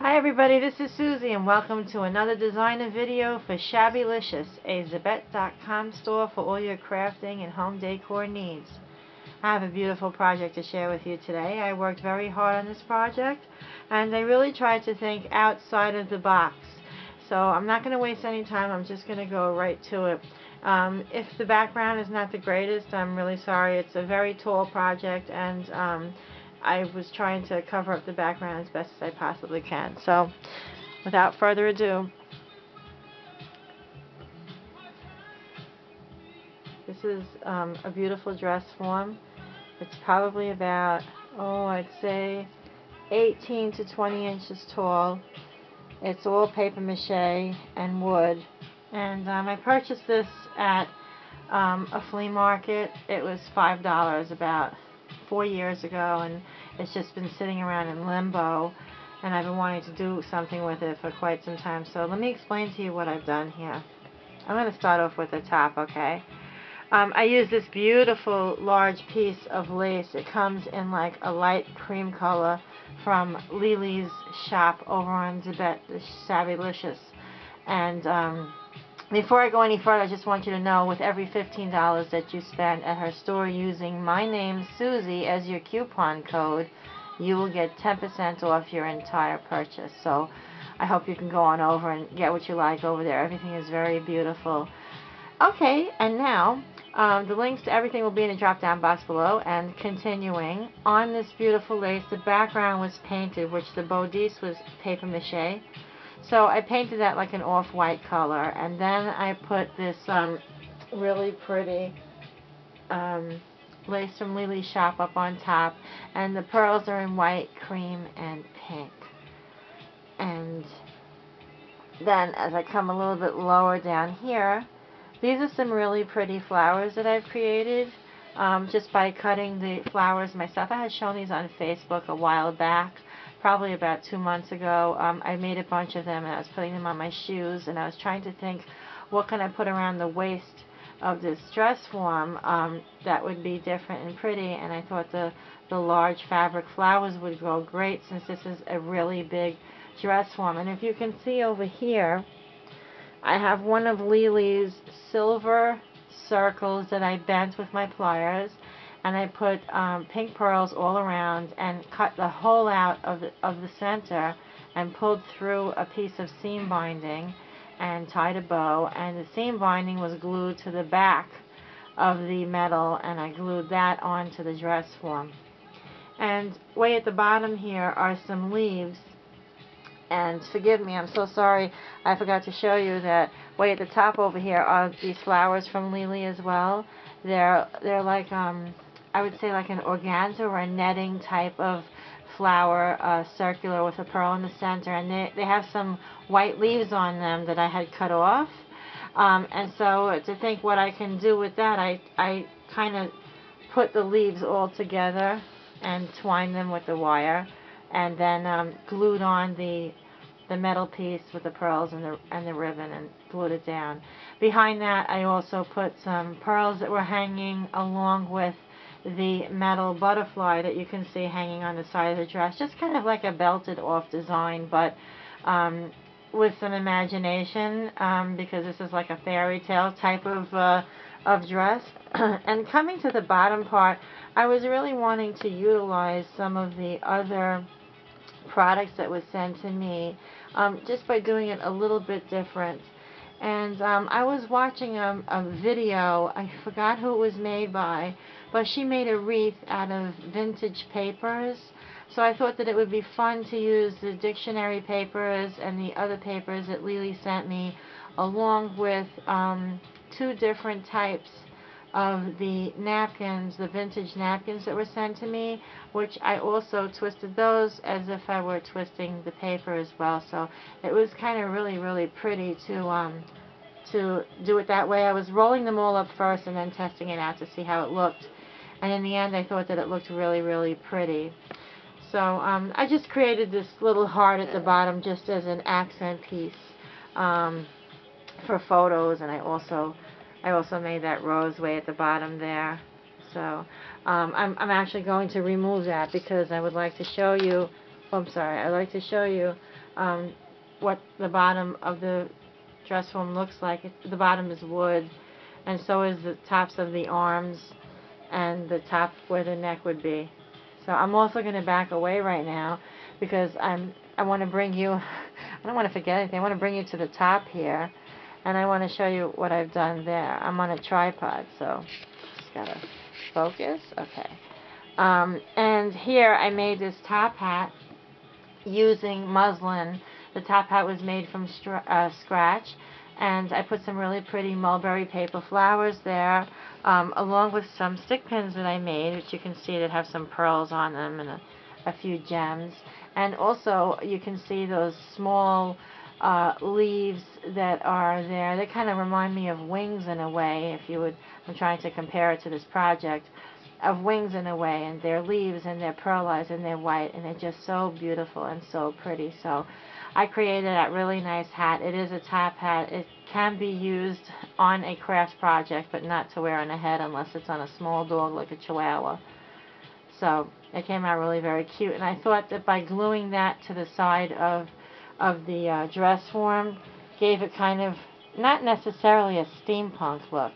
Hi everybody, this is Susie and welcome to another designer video for Shabbylishious, a Zabet.com store for all your crafting and home decor needs. I have a beautiful project to share with you today. I worked very hard on this project and I really tried to think outside of the box. So I'm not going to waste any time, I'm just going to go right to it. If the background is not the greatest, I'm really sorry. It's a very tall project and I was trying to cover up the background as best as I possibly can. So, without further ado, this is a beautiful dress form. It's probably about, I'd say 18 to 20 inches tall. It's all paper mache and wood. And I purchased this at a flea market. It was $5 about 4 years ago, and it's just been sitting around in limbo, and I've been wanting to do something with it for quite some time. So let me explain to you what I've done here. I'm going to start off with the top, okay? I use this beautiful large piece of lace. It comes in like a light cream color from Lily's shop over on Zabet, the Shabbylishious. And before I go any further, I just want you to know, with every $15 that you spend at her store using my name, Susie, as your coupon code, you will get 10% off your entire purchase. So I hope you can go on over and get what you like over there. Everything is very beautiful. Okay, and now the links to everything will be in the drop-down box below. And continuing, on this beautiful lace, the background was painted, which the bodice was paper mache. So I painted that like an off-white color, and then I put this really pretty lace from Lily's shop up on top, and the pearls are in white, cream, and pink. And then as I come a little bit lower down here, these are some really pretty flowers that I've created just by cutting the flowers myself. I had shown these on Facebook a while back, probably about 2 months ago. I made a bunch of them and I was putting them on my shoes, and I was trying to think, what can I put around the waist of this dress form that would be different and pretty, and I thought the large fabric flowers would go great since this is a really big dress form. And if you can see over here, I have one of Lily's silver circles that I bent with my pliers, and I put pink pearls all around and cut the hole out of the center and pulled through a piece of seam binding and tied a bow, and the seam binding was glued to the back of the metal, and I glued that onto the dress form. And way at the bottom here are some leaves, and forgive me, I'm so sorry, I forgot to show you that way at the top over here are these flowers from Lily as well. They're like I would say like an organza or a netting type of flower, circular with a pearl in the center, and they have some white leaves on them that I had cut off. And so to think what I can do with that, I kind of put the leaves all together and twined them with the wire, and then glued on the metal piece with the pearls and the ribbon and glued it down. Behind that, I also put some pearls that were hanging along with the metal butterfly that you can see hanging on the side of the dress, just kind of like a belted off design, but with some imagination, because this is like a fairy tale type of dress. And coming to the bottom part, I was really wanting to utilize some of the other products that was sent to me, just by doing it a little bit different. And I was watching a video, I forgot who it was made by, but she made a wreath out of vintage papers. So I thought that it would be fun to use the dictionary papers and the other papers that Lily sent me, along with 2 different types of the napkins, the vintage napkins that were sent to me, which I also twisted those as if I were twisting the paper as well. So it was kind of really pretty to do it that way. I was rolling them all up first and then testing it out to see how it looked, and in the end I thought that it looked really pretty. So I just created this little heart at the bottom just as an accent piece for photos, and I also made that rose way at the bottom there. So I'm actually going to remove that because I would like to show you, I'd like to show you what the bottom of the dress form looks like. The bottom is wood, and so is the tops of the arms and the top where the neck would be. So I'm also going to back away right now because I want to bring you, I don't want to forget anything, I want to bring you to the top here, and I want to show you what I've done there. I'm on a tripod, so just gotta focus. Okay. And here I made this top hat using muslin. The top hat was made from scratch, and I put some really pretty mulberry paper flowers there, along with some stick pins that I made, which you can see that have some pearls on them and a few gems. And also you can see those small leaves that are there. They kind of remind me of wings in a way, if you would. I'm trying to compare it to this project, of wings in a way, and they're leaves and they're pearlized and they're white, and they're just so beautiful and so pretty. So I created that really nice hat. It is a top hat. It can be used on a craft project, but not to wear on a head unless it's on a small dog like a Chihuahua. So it came out really very cute, and I thought that by gluing that to the side of the dress form gave it kind of, not necessarily a steampunk look,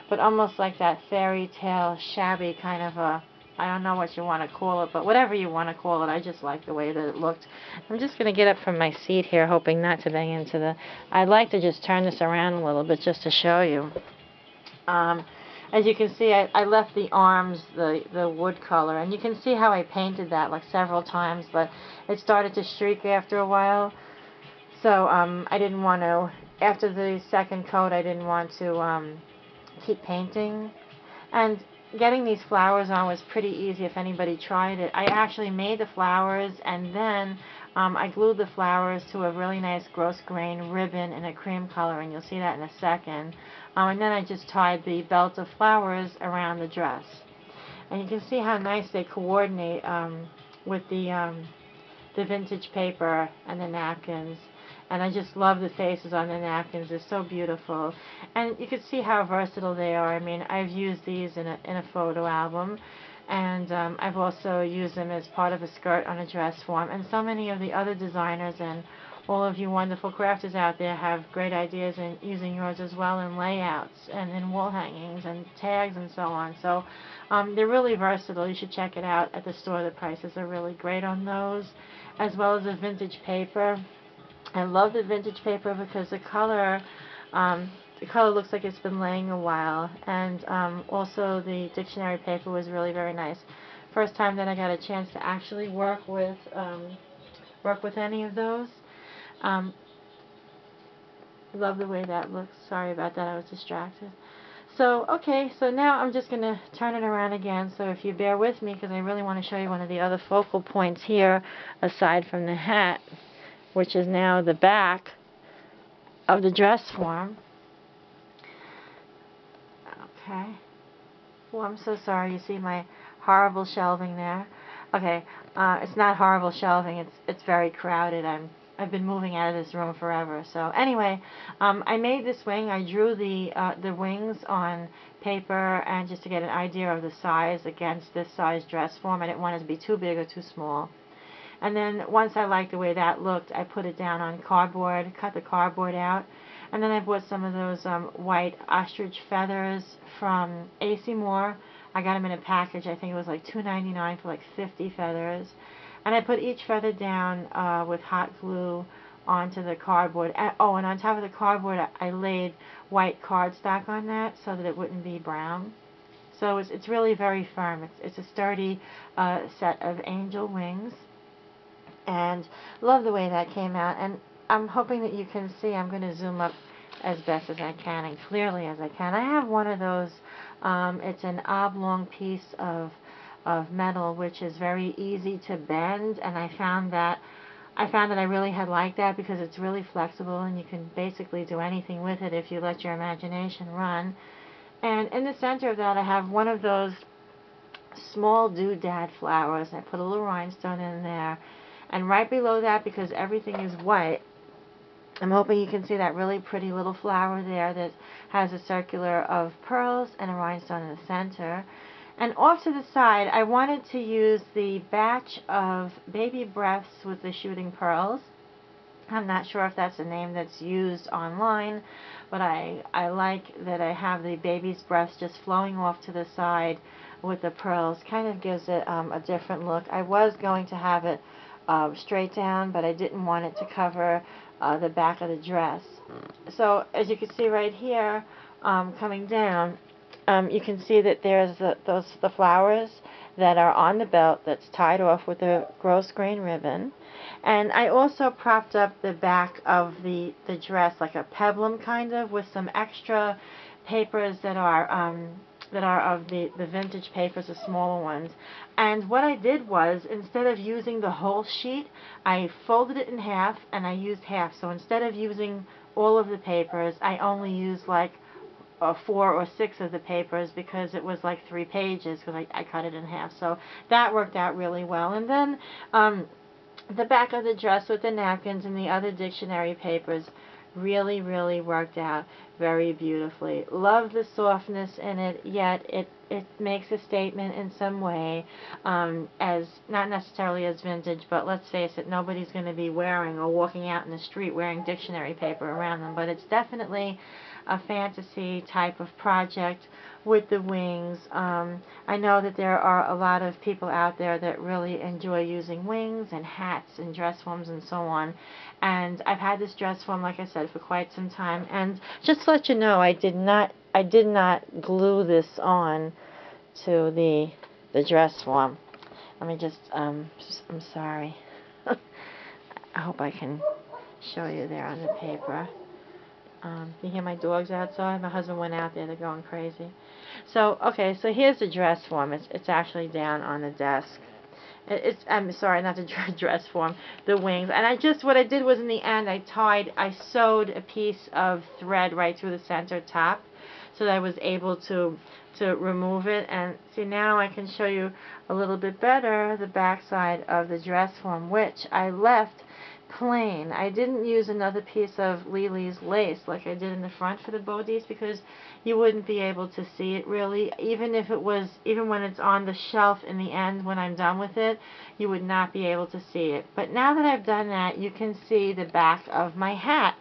but almost like that fairy tale shabby kind of a, I don't know what you want to call it, but whatever you want to call it, I just like the way that it looked. I'm just going to get up from my seat here, hoping not to bang into the, I'd like to just turn this around a little bit just to show you. As you can see, I left the arms the wood color, and you can see how I painted that like several times, but it started to streak after a while. So I didn't want to, after the second coat, I didn't want to keep painting. And getting these flowers on was pretty easy if anybody tried it. I actually made the flowers, and then I glued the flowers to a really nice gross grain ribbon in a cream color, and you'll see that in a second. And then I just tied the belt of flowers around the dress. And you can see how nice they coordinate with the vintage paper and the napkins. And I just love the faces on the napkins. They're so beautiful. And you can see how versatile they are. I mean, I've used these in a photo album. And I've also used them as part of a skirt on a dress form. And so many of the other designers and all of you wonderful crafters out there have great ideas in using yours as well in layouts and in wall hangings and tags and so on. So they're really versatile. You should check it out at the store. The prices are really great on those, as well as the vintage paper. I love the vintage paper because the color looks like it's been laying a while, and also the dictionary paper was really very nice. First time that I got a chance to actually work with any of those. Love the way that looks. Sorry about that, I was distracted. So, okay, so now I'm just going to turn it around again, so if you bear with me, because I really want to show you one of the other focal points here, aside from the hat, which is now the back of the dress form. Okay. Oh, I'm so sorry. You see my horrible shelving there. Okay, it's not horrible shelving. It's very crowded. I've been moving out of this room forever. So anyway, I made this wing. I drew the wings on paper, and just to get an idea of the size against this size dress form. I didn't want it to be too big or too small. And then once I liked the way that looked, I put it down on cardboard, cut the cardboard out, and then I bought some of those white ostrich feathers from A.C. Moore. I got them in a package. I think it was like $2.99 for like 50 feathers. And I put each feather down with hot glue onto the cardboard. Oh, and on top of the cardboard, I laid white cardstock on that so that it wouldn't be brown. So it's really very firm. It's a sturdy set of angel wings. And love the way that came out. And I'm hoping that you can see. I'm going to zoom up as best as I can and clearly as I can. I have one of those. It's an oblong piece of metal, which is very easy to bend, and I found that I really had liked that because it's really flexible and you can basically do anything with it if you let your imagination run. And in the center of that, I have one of those small doodad flowers. I put a little rhinestone in there. And right below that, because everything is white, I'm hoping you can see that really pretty little flower there that has a circular of pearls and a rhinestone in the center. And off to the side, I wanted to use the batch of baby breaths with the shooting pearls. I'm not sure if that's a name that's used online, but I like that I have the baby's breast just flowing off to the side with the pearls. Kind of gives it a different look. I was going to have it straight down, but I didn't want it to cover the back of the dress. So as you can see right here, coming down, you can see that there's the flowers that are on the belt that's tied off with a gross grain ribbon. And I also propped up the back of the dress like a peplum kind of, with some extra papers that are of the vintage papers, the smaller ones. And what I did was, instead of using the whole sheet, I folded it in half and I used half. So instead of using all of the papers, I only used like 4 or 6 of the papers, because it was like 3 pages, because I cut it in half. So that worked out really well. And then the back of the dress with the napkins and the other dictionary papers really, really worked out very beautifully. Love the softness in it, yet it makes a statement in some way, as not necessarily as vintage, but let's face it, nobody's going to be wearing or walking out in the street wearing dictionary paper around them, but it's definitely a fantasy type of project with the wings. I know that there are a lot of people out there that really enjoy using wings and hats and dress forms and so on, and I've had this dress form, like I said, for quite some time. And just to let you know, I did not glue this on to the dress form. Let me just I'm sorry. I hope I can show you there on the paper. You hear my dogs outside? My husband went out there. They're going crazy. So, okay, so here's the dress form. It's actually down on the desk. I'm sorry, not the dress form, the wings. And what I did was, in the end, I sewed a piece of thread right through the center top, so that I was able to remove it. And see, now I can show you a little bit better the back side of the dress form, which I left plain. I didn't use another piece of Lily's lace like I did in the front for the bodice, because you wouldn't be able to see it really, even when it's on the shelf in the end when I'm done with it, you would not be able to see it. But now that I've done that, you can see the back of my hat,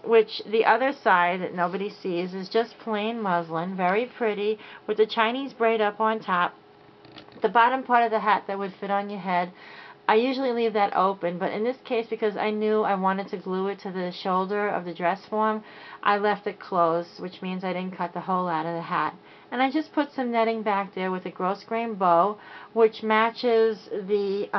which the other side that nobody sees is just plain muslin, very pretty, with the Chinese braid up on top. The bottom part of the hat that would fit on your head, I usually leave that open, but in this case, because I knew I wanted to glue it to the shoulder of the dress form, I left it closed, which means I didn't cut the hole out of the hat. And I just put some netting back there with a gross grain bow, which matches the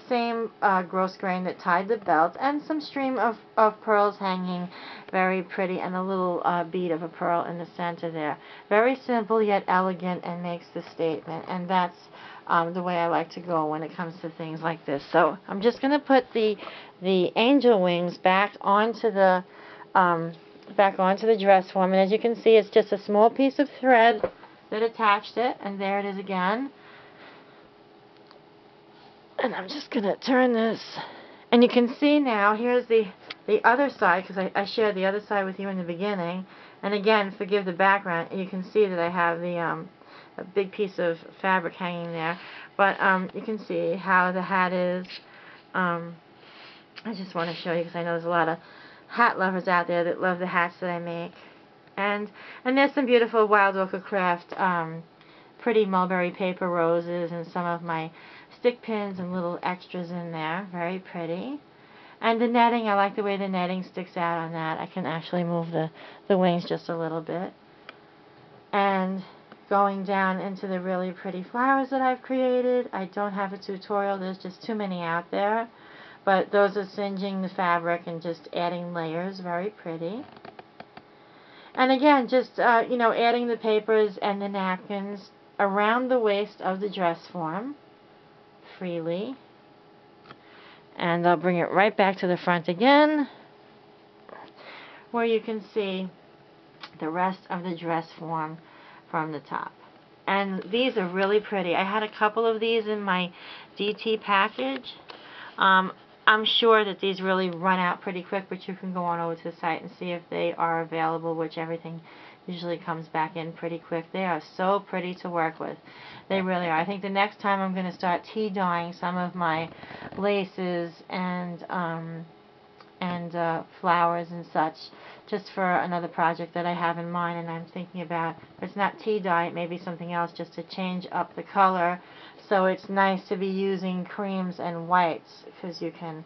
same gross grain that tied the belt, and some stream of pearls hanging, very pretty, and a little bead of a pearl in the center there. Very simple yet elegant, and makes the statement, and that's the way I like to go when it comes to things like this. So I'm just going to put the angel wings back onto the dress form, and as you can see, it's just a small piece of thread that attached it, and there it is again. And I'm just going to turn this, and you can see now, here's the other side, because I shared the other side with you in the beginning. And again, forgive the background, you can see that I have a big piece of fabric hanging there, but you can see how the hat is. I just want to show you, because I know there's a lot of hat lovers out there that love the hats that I make. And there's some beautiful Wild Orchid Craft pretty mulberry paper roses, and some of my stick pins and little extras in there. Very pretty. And the netting, I like the way the netting sticks out on that. I can actually move the wings just a little bit. And going down into the really pretty flowers that I've created. I don't have a tutorial, there's just too many out there, but those are singeing the fabric and just adding layers. Very pretty. And again, just adding the papers and the napkins around the waist of the dress form freely. And I'll bring it right back to the front again, where you can see the rest of the dress form from the top. And these are really pretty. I had a couple of these in my DT package. I'm sure that these really run out pretty quick, but you can go on over to the site and see if they are available, which everything usually comes back in pretty quick. They are so pretty to work with. They really are. I think the next time I'm going to start tea dyeing some of my laces and flowers and such, just for another project that I have in mind, and I'm thinking about, if it's not tea dye, it may be something else just to change up the color. So it's nice to be using creams and whites, because you can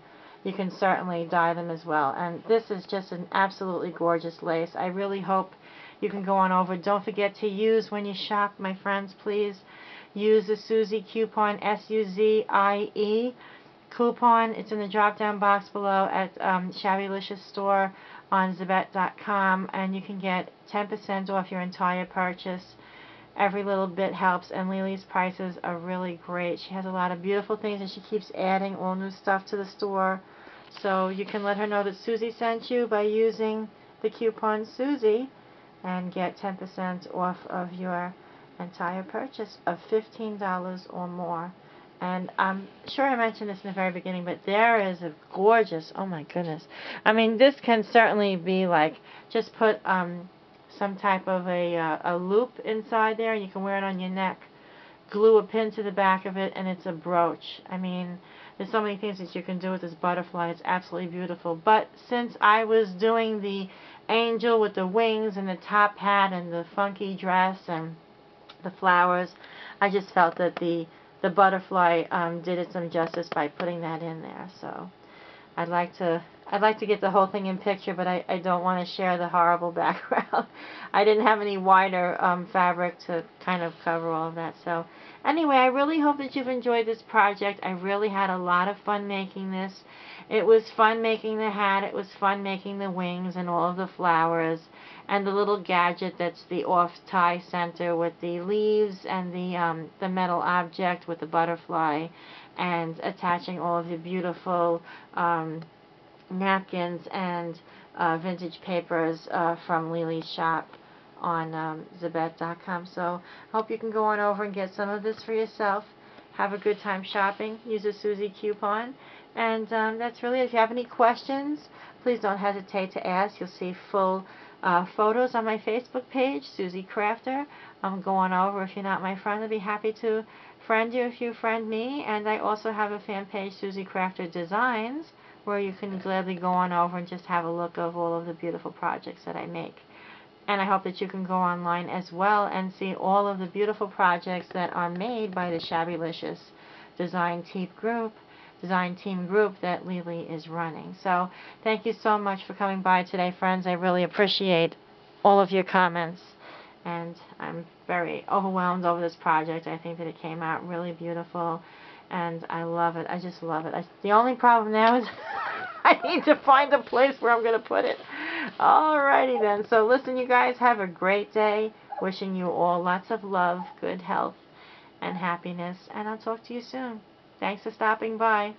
certainly dye them as well. And this is just an absolutely gorgeous lace. I really hope you can go on over. Don't forget to use, when you shop, my friends, please use the Suzie coupon, SUZIE coupon. It's in the drop down box below at Shabbylishious store on Zabet.com, and you can get 10% off your entire purchase. Every little bit helps, and Lily's prices are really great. She has a lot of beautiful things, and she keeps adding all new stuff to the store. So you can let her know that Suzie sent you by using the coupon Suzie, and get 10% off of your entire purchase of $15 or more. And I'm sure I mentioned this in the very beginning, but there is a gorgeous, oh my goodness. I mean, this can certainly be like, just put some type of a loop inside there, and you can wear it on your neck. Glue a pin to the back of it, and it's a brooch. I mean, there's so many things that you can do with this butterfly. It's absolutely beautiful. But since I was doing the angel with the wings and the top hat and the funky dress and the flowers, I just felt that the butterfly did it some justice by putting that in there. So I'd like to get the whole thing in picture, but I don't want to share the horrible background. I didn't have any wider fabric to kind of cover all of that. So anyway, I really hope that you've enjoyed this project. I really had a lot of fun making this. It was fun making the hat. It was fun making the wings and all of the flowers, and the little gadget that's the off tie center with the leaves and the metal object with the butterfly, and attaching all of the beautiful napkins and vintage papers from Lily's shop on Zabet.com. So hope you can go on over and get some of this for yourself. Have a good time shopping. Use a Suzie coupon. And that's really it. If you have any questions, please don't hesitate to ask. You'll see full photos on my Facebook page, Suzie Crafter. Go on over. If you're not my friend, I'd be happy to friend you if you friend me. And I also have a fan page, Suzie Crafter Designs, where you can gladly go on over and just have a look of all of the beautiful projects that I make. And I hope that you can go online as well and see all of the beautiful projects that are made by the Shabbylishious design team group that Lily is running. So thank you so much for coming by today, friends. I really appreciate all of your comments, and I'm very overwhelmed over this project. I think that it came out really beautiful, and I love it. I just love it. The only problem now is I need to find a place where I'm going to put it. Alrighty then. So listen, you guys, have a great day. Wishing you all lots of love, good health, and happiness. And I'll talk to you soon. Thanks for stopping by.